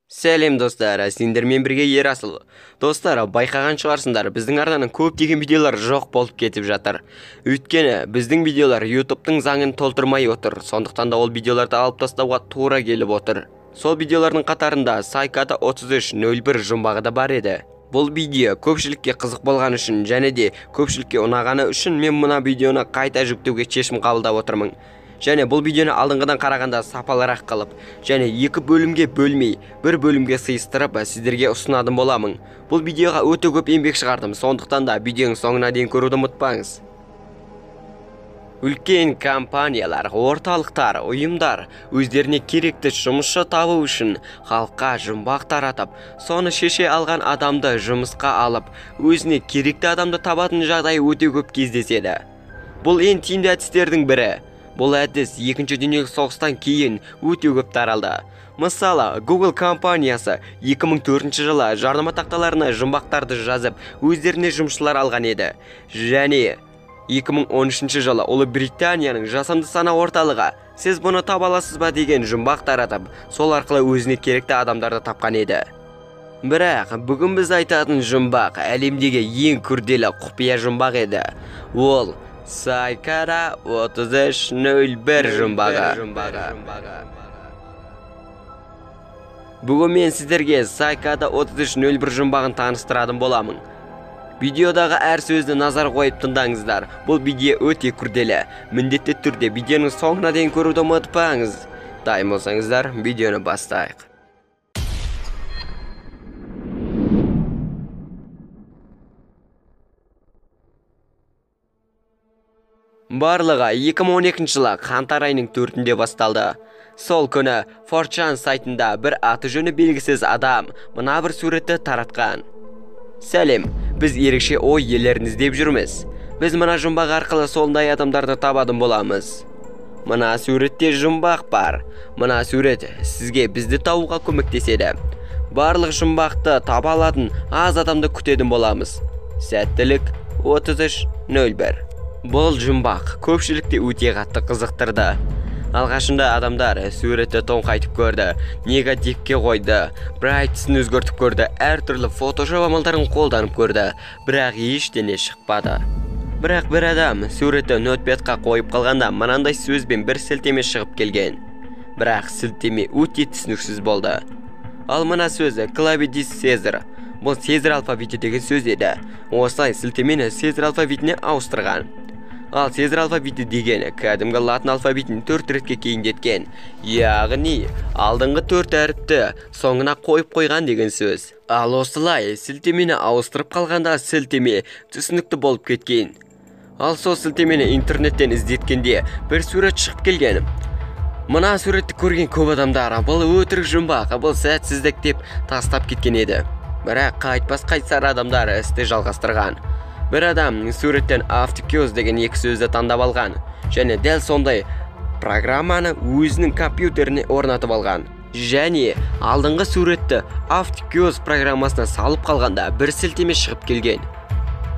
Сәлем достар, сендермен бірге Ерасыл. Достар, байқаған шығарсыңдар, біздің арнаның көптеген видеолар жоқ болып кетіп жатыр. Өйткені біздің видеолар YouTube'тың заңын толтырмай отыр, сондықтан да ол видеоларды алып тастауға тура келіп отыр. Сол видеолардың қатарында Сайкада 3301 жұмбағы да бар еді. Бұл видео көпшілікке қызық болған үшін және де көпшілікке ұнағаны үшін мен мына видеоны қайта жүктеуге шешім қабылдап отырмын. Және бұл видеоны алдыңғыдан қарағанда сапалырақ қылып, және екі бөлімге бөлмей, бір бөлімге сыйыстырып сіздерге ұсынатын боламын. Бұл видеоға өте көп еңбек шығардым, сондықтан да видеоның соңына дейін көруді ұмытпаңыз. Үлкен компаниялар, орталықтар, ұйымдар өздеріне керекті жұмысшы табу үшін халыққа жұмбақ таратып, соны шеше алған адамды жұмысқа алып, өзіне керекті адамды табатын жағдай өте көп кездеседі. Бұл ең тиімді әдістердің бірі. Бұл әдіс екінші дүниелік соғыстан кейін өте көп таралды. Мысалы, Google компаниясы 2004 жылы жарнама тақталарына жұмбақтарды жазып, өздеріне жұмысшылар алған еді. Және 2013 жылы Ұлыбританияның жасанды сана орталығы "Сіз бұны таба аласыз ба?" деген жұмбақ таратып, сол арқылы өзіне керекті адамдарды тапқан еді. Бірақ бүгін біз айтатын жұмбақ әлемдегі ең күрделі құпия жұмбақ еді. Ол Сайкада 3301 жұмбағы. Бүгін мен сіздерге Сайкада 3301 жұмбағын таныстыратын боламын. Видеодағы әр сөзді назар қойып тыңдаңыздар. Бұл видео өте күрделі. Міндетті түрде видеоның соңына дейін көруді ұмытпаңыз. Дайын болсаңыздар, видеоны бастайық. Барлығы 2012 жылы қаңтар айының 4-інде басталды. Сол күні 4chan сайтында бір аты жөні белгісіз адам мына бір суретті таратқан. Сәлем, біз ерекше ой иелерін іздеп жүрміз. Біз мына жұмбақ арқылы сондай адамдарды табатын боламыз. Мына суретте жұмбақ бар. Мына сурет сізге бізді табуға көмектеседі. Барлық жұмбақты таба алатын аз адамды күтетін боламыз. Сәттілік 3301. Бұл жұмбақ көпшілікте өте қатты қызықтырды. Алғашында адамдар суретті тоңқайтып көрді, негативке қойды, брайтысын өзгертіп көрді, әртүрлі фотошоп амалдарын қолданып көрді, бірақ ештеңе шықпады. Бірақ бір адам суретті ноутпэдқа қойып қалғанда мынандай сөзбен бір сілтеме шығып келген. Бірақ сілтеме өте түсініксіз болды. Ал мына сөзі клавидис Сезар. Бұл Сезар алфавиті деген сөз еді. Осылай сілтемені Сезар алфавитіне ауыстырған. Ал Сезар алфавиті деген кәдімгі латын алфавитін 4 ретке кейіндеткен. Яғни алдыңғы 4 әріпті соңына қойып қойған деген сөз. Ал осылай сілтемені ауыстырып қалғанда сілтеме түсінікті болып кеткен. Ал сол сілтемені интернеттен іздеткенде бір сурет шығып келген. Мына суретті көрген көп адамдар бұл өтірік жұмбақ, бұл сәтсіздік деп тастап кеткен еді. Бірақ қайтпас қайтсар адамдар істі жалғастырған. Бір адам суреттен автокиоз деген екі сөзді таңдап алған, және дәл сондай программаны өзінің компьютеріне орнатып алған. Және алдыңғы суретті автокиоз программасына салып қалғанда бір сілтеме шығып келген.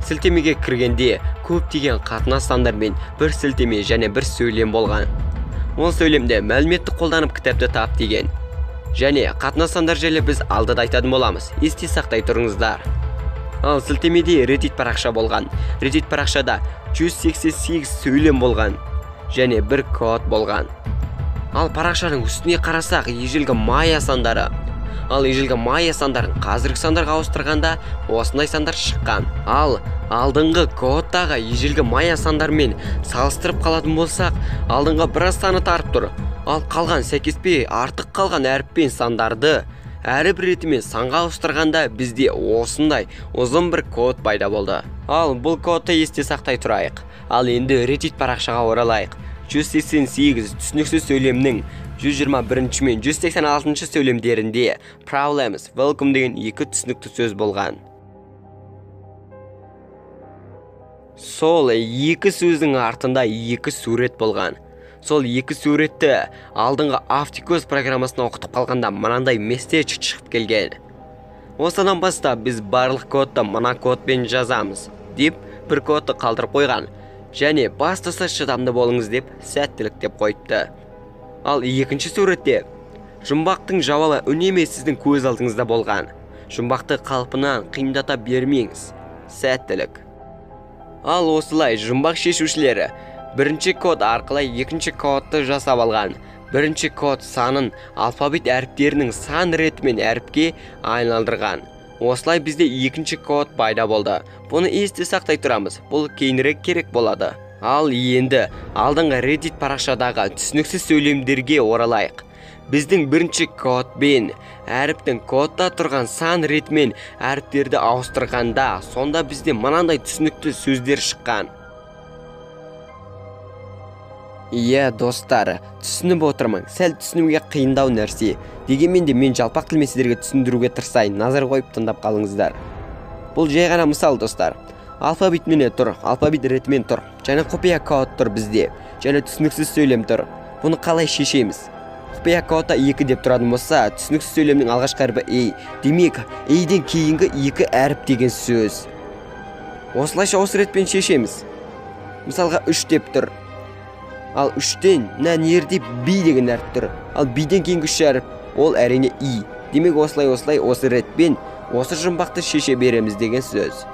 Сілтемеге кіргенде көптеген қатынас сандармен бір сілтеме және бір сөйлем болған. Ол сөйлемде мәліметті қолданып кітапты тап деген. Және қатынас сандар жайлы біз алдыда айтатын боламыз. Есте сақтай тұрыңыздар. Ал сілтемеде Reddit парақша болған. Reddit парақшада 188 сөйлем болған. Және бір код болған. Ал парақшаның үстіне қарасақ ежелгі майя сандары. Ал ежелгі майя сандарын қазіргі сандарға ауыстырғанда осындай сандар шыққан. Ал алдыңғы кодтағы ежелгі майя сандармен салыстырып қалатын болсақ, алдыңғы біраз саны тарып тұр. Ал қалған сәйкеспей артық қалған әріппен сандарды әріп ретімен санға ауыстырғанда бізде осындай ұзын бір код пайда болды. Ал бұл кодты есте сақтай тұрайық. Ал енді Reddit парақшаға оралайық. 188 түсініксіз сөйлемнің 121 мен 186 сөйлемдерінде problems, welcome деген екі түсінікті сөз болған. Сол екі сөздің артында екі сурет болған. Сол екі суретті алдыңғы автокиоз программасына оқытып қалғанда мынандай месседж шығып келген. Осыдан бастап біз барлық кодты мына кодпен жазамыз деп бір кодты қалдырып қойған. Және бастысы шыдамды болыңыз деп сәттілік деп қойыпты. Ал екінші суретте Жұмбақтың жауабы үнемі сіздің көз алдыңызда болған. Жұмбақты қалпынан қиындата бермеңіз. Сәттілік. Ал осылай жұмбақ шешушілері бірінші код арқылы екінші кодты жасап алған. Бірінші код санын алфавит әріптерінің сан ретімен әріпке айналдырған. Осылай бізде екінші код пайда болды. Бұны есте сақтай тұрамыз. Бұл кейінірек керек болады. Ал енді алдыңғы Reddit парақшадағы түсініксіз сөйлемдерге оралайық. Біздің бірінші кодпен әріптің кодта тұрған сан ретімен әріптерді ауыстырғанда, сонда бізде мынандай түсінікті сөздер шыққан. Иә, достар, түсініп отырмын. Сәл түсінуге қиындау нәрсе. Дегенмен де мен жалпақ тілмен сіздерге түсіндіруге тырысайын. Назар қойып тыңдап қалыңыздар. Бұл жай ғана мысал, достар. Алфавит міне тұр, алфавит ретімен тұр. Және құпия код тұр бізде. Және түсініксіз сөйлем тұр. Бұны қалай шешеміз? Құпия кодта 2 деп тұратын болса, түсініксіз сөйлемнің алғашқы әріпі ей. Демек, ейден кейінгі 2 әріп деген сөз. Осылайша осы ретпен шешеміз. Мысалға 3 деп тұр. Ал 3-тен нерде би деген әріп тұр. Ал биден кейінгі 3 әріп, ол әрине и. Демек, осылай осы ретпен осы жұмбақты шеше береміз деген сөз.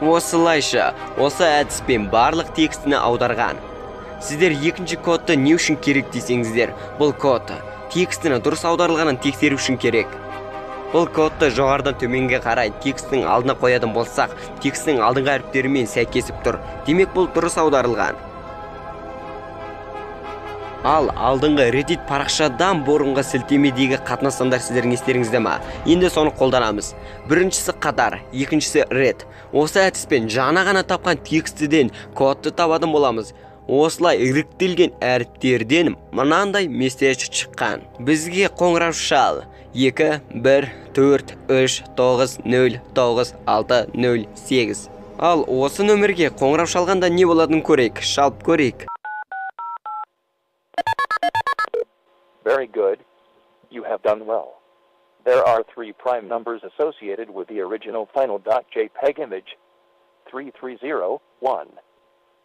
Осылайша, осы әдіспен барлық текстіні аударған. Сіздер екінші кодты не үшін керек десеңіздер, бұл код текстіні дұрыс аударылғанын тексеру үшін керек. Бұл кодты жоғарыдан төменге қарай текстің алдына қоятын болсақ, текстің алдыңғы әріптерімен сәйкесіп тұр. Демек, бұл дұрыс аударылған. Ал алдыңғы Reddit парақшадан бұрынғы сілтемедегі қатынастандар сіздердің естеріңізде ма? Енді соны қолданамыз. Біріншісі қатар, екіншісі рет. Осы әдіспен жаңа ғана тапқан текстіден кодты табатын боламыз. Осылай іріктелген әріптерден мынандай месседж шыққан. Бізге қоңырау шал. 2 1 4 3 9 0 9 6 0 8. Ал осы нөмірге қоңырау шалғанда не болатынын көрейік, шалып көрейік. Very good. You have done well. There are 3 prime numbers associated with the original final.jpg image. 3301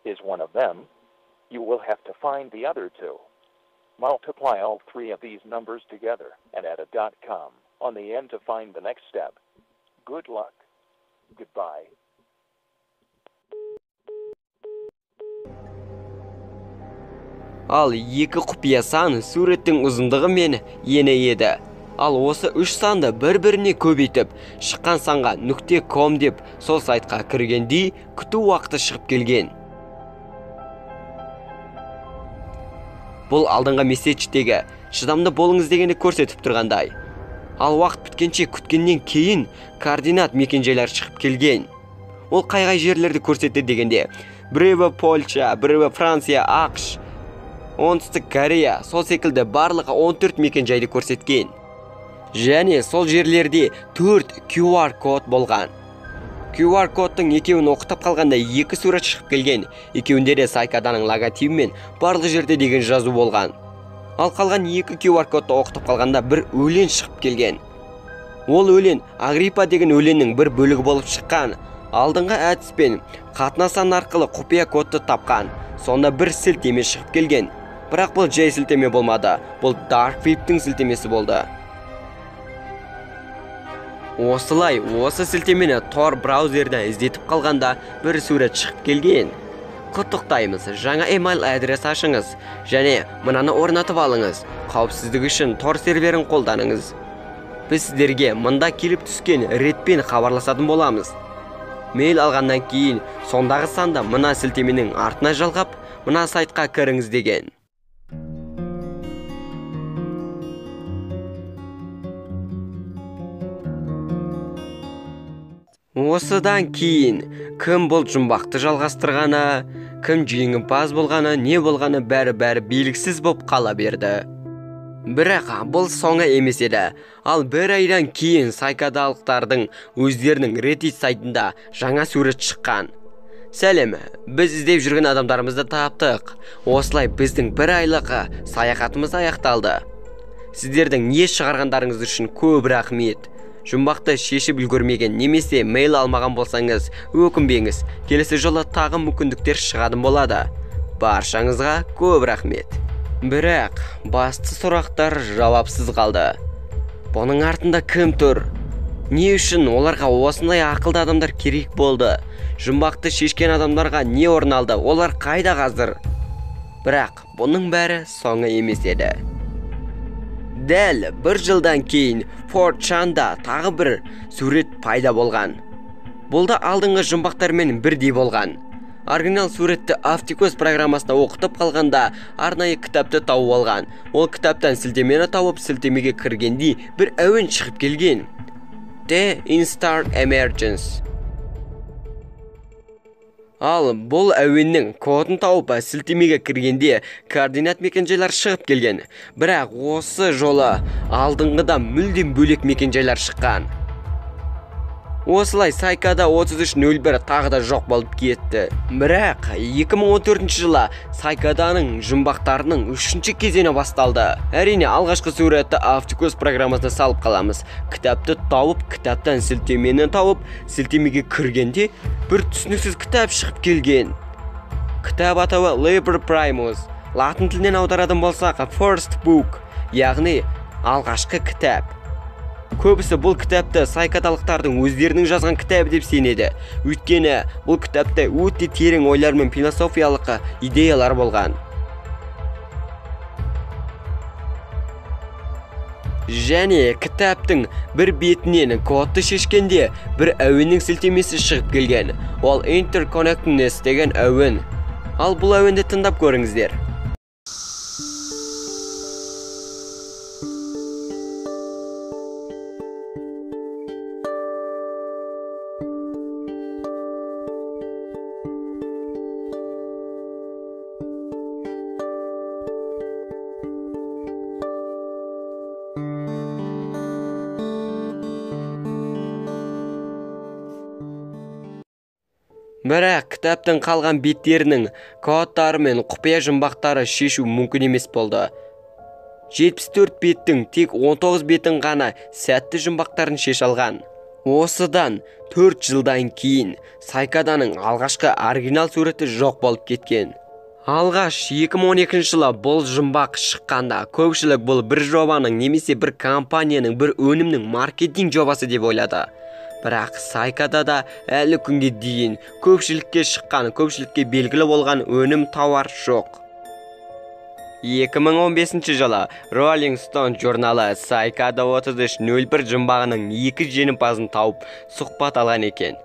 is one of them. You will have to find the other 2. Multiply all 3 of these numbers together and add a .com on the end to find the next step. Good luck. Goodbye. Ал 2 құпия сан суреттің ұзындығы мен ені еді. Ал осы 3 санды бір-біріне көбейтіп, шыққан санға .com деп сол сайтқа кіргенде күту уақыты шығып келген. Бұл алдыңғы месседждегі шыдамды болыңыз дегенді көрсетіп тұрғандай. Ал уақыт біткенше күткеннен кейін координат мекенжайлар шығып келген. Ол қай жерлерді көрсетті дегенде, біреуі Польша, біреуі Франция, ақш, оңтүстік Корея, сол секілді барлығы 14 мекенжайды көрсеткен. Және сол жерлерде 4 QR код болған. QR кодтың екеуін оқытып қалғанда 2 сурет шығып келген. Екеуінде де Сайкаданың логотипі мен барлық жерде деген жазу болған. Ал қалған 2 QR кодты оқытып қалғанда бір өлең шығып келген. Ол өлең Агриппа деген өлеңнің бір бөлігі болып шыққан. Алдыңғы әдіспен қатынасан арқылы құпия кодты тапқан. Сонда бір сілтеме шығып келген. Бірақ бұл жай сілтеме болмады. Бұл Dark Web'тің сілтемесі болды. Осылай, осы сілтемені Tor браузерді іздетіп қалғанда бір сурет шығып келген. Құттықтаймыз, жаңа email адрес ашыңыз, және мынаны орнатып алыңыз. Қауіпсіздік үшін Tor серверін қолданыңыз. Біз сіздерге мында келіп түскен ретпен хабарласатын боламыз. Мейл алғаннан кейін, сондағы санда мына сілтеменің артына жалғап, мына сайтқа кіріңіз деген. Осыдан кейін, кім бұл жұмбақты жалғастырғаны, кім жеңімпаз болғаны, не болғаны бәрі белгісіз боп қала берді. Бірақ бұл соңы емес еді. Ал бір айдан кейін сайкадалықтардың өздерінің Reddit сайтында жаңа сурет шыққан. Сәлем, біз іздеп жүрген адамдарымызды таптық. Осылай біздің бір айлығы саяхатымыз аяқталды. Сіздердің не шығарғандарыңыз үшін көп рахмет. Жұмбақты шешіп үлгермеген немесе мейл алмаған болсаңыз, өкінбеңіз. Келесі жолы тағы мүмкіндіктер шығатын болады. Баршаңызға көп рахмет. Бірақ басты сұрақтар жауапсыз қалды. Бұның артында кім тұр? Не үшін оларға осындай ақылды адамдар керек болды? Жұмбақты шешкен адамдарға не орын алды? Олар қайда қазір? Бірақ бұның бәрі соңы емес еді. Дәл бір жылдан кейін 4chan'да тағы бір сурет пайда болған. Бұл да алдыңғы жұмбақтармен бірдей болған. Оригинал суретті Автикос программасына оқытып қалғанда арнайы кітапты тауып алған. Ол кітаптан сілтемені тауып, сілтемеге кіргенде бір әуен шығып келген. The Instant Emergence. Ал бұл әуеннің кодын тауып, сілтемеге кіргенде координат мекенжайлар шығып келген. Бірақ осы жолы алдыңғыда мүлдем бөлек мекенжайлар шыққан. Осылай Сайкада 3301 тағы да жоқ болып кетті. Бірақ 2014 жылы Сайкаданың жұмбақтарының 3-ші кезеңі басталды. Әрине, алғашқы суретті Автикос программасына салып қаламыз. Кітапты тауып, кітаптан сілтемені тауып, сілтемеге кіргенде бір түсініксіз кітап шығып келген. Кітап атауы Liber Primus. Латын тілінен аударатын болсақ First Book, яғни алғашқы кітап. Көбісі бұл кітапты сайкадалықтардың өздерінің жазған кітабы деп сенеді. Өйткені бұл кітапта өте терең ойлар мен философиялық идеялар болған. Және кітаптың бір бетінен кодты шешкенде бір әуеннің сілтемесі шығып келген. Ол Interconnectedness деген әуен. Ал бұл әуенді тыңдап көріңіздер. Бірақ кітаптың қалған беттерінің кодтары мен құпия жұмбақтары шешу мүмкін емес болды. 74 беттің тек 19 бетін ғана сәтті жұмбақтарын шеше алған. Осыдан 4 жылдан кейін Сайкаданың алғашқы оригинал суреті жоқ болып кеткен. Алғаш 2012 жылы бұл жұмбақ шыққанда көпшілік бұл бір жобаның немесе бір компанияның бір өнімнің маркетинг жобасы деп ойлады. Бірақ Сайкадада әлі күнге дейін көпшілікке шыққан, көпшілікке белгілі болған өнім тауар жоқ. 2015 жылы Rolling Stone журналы Сайкада 3301 жұмбағының 2 жеңімпазын тауып сұхбат алған екен.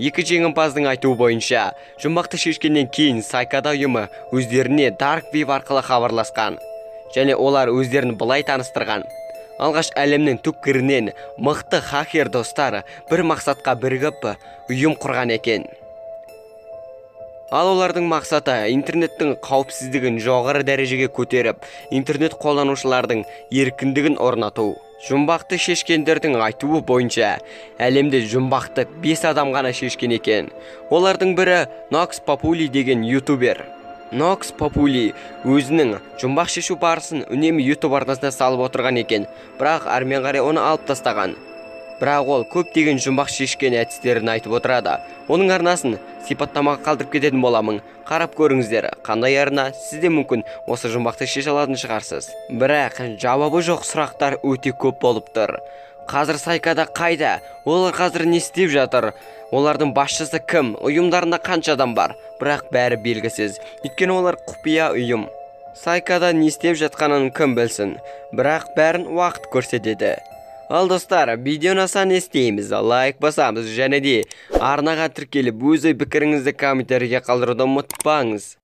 2 жеңімпаздың айтуы бойынша, жұмбақты шешкеннен кейін Сайкада ұйымы өздеріне Dark Web арқылы хабарласқан. Және олар өздерін былай таныстырған. Алғаш әлемнің түкпірінен мықты хакер достары бір мақсатқа бірігіп ұйым құрған екен. Ал олардың мақсаты интернеттің қауіпсіздігін жоғары дәрежеге көтеріп, интернет қолданушылардың еркіндігін орнату. Жұмбақты шешкендердің айтуы бойынша, әлемде жұмбақты 5 адам ғана шешкен екен. Олардың бірі Nox Populi деген ютубер. Nox Populi өзінің жұмбақ шешу барысын үнемі YouTube арнасына салып отырған екен, бірақ әрмен қарай оны алып тастаған. Бірақ ол көптеген жұмбақ шешкен әдістерін айтып отырады. Оның арнасын сипаттамаға қалдырып кететін боламын. Қарап көріңіздер, қандай арна, сіз де мүмкін осы жұмбақты шеше алатын шығарсыз. Бірақ жауабы жоқ сұрақтар өте көп болып тұр. Қазір Сайкада қайда? Олар қазір не істеп жатыр? Олардың басшысы кім? Ұйымдарында қанша адам бар? Бірақ бәрі белгісіз. Өйткені олар құпия ұйым. Сайкада не істеп жатқанын кім білсін? Бірақ бәрін уақыт көрсетеді. Ал достар, видеоны не істейміз? Лайк басамыз және де арнаға тіркеліп өз ой пікіріңізді комментарийге қалдыруды ұмытпаңыз.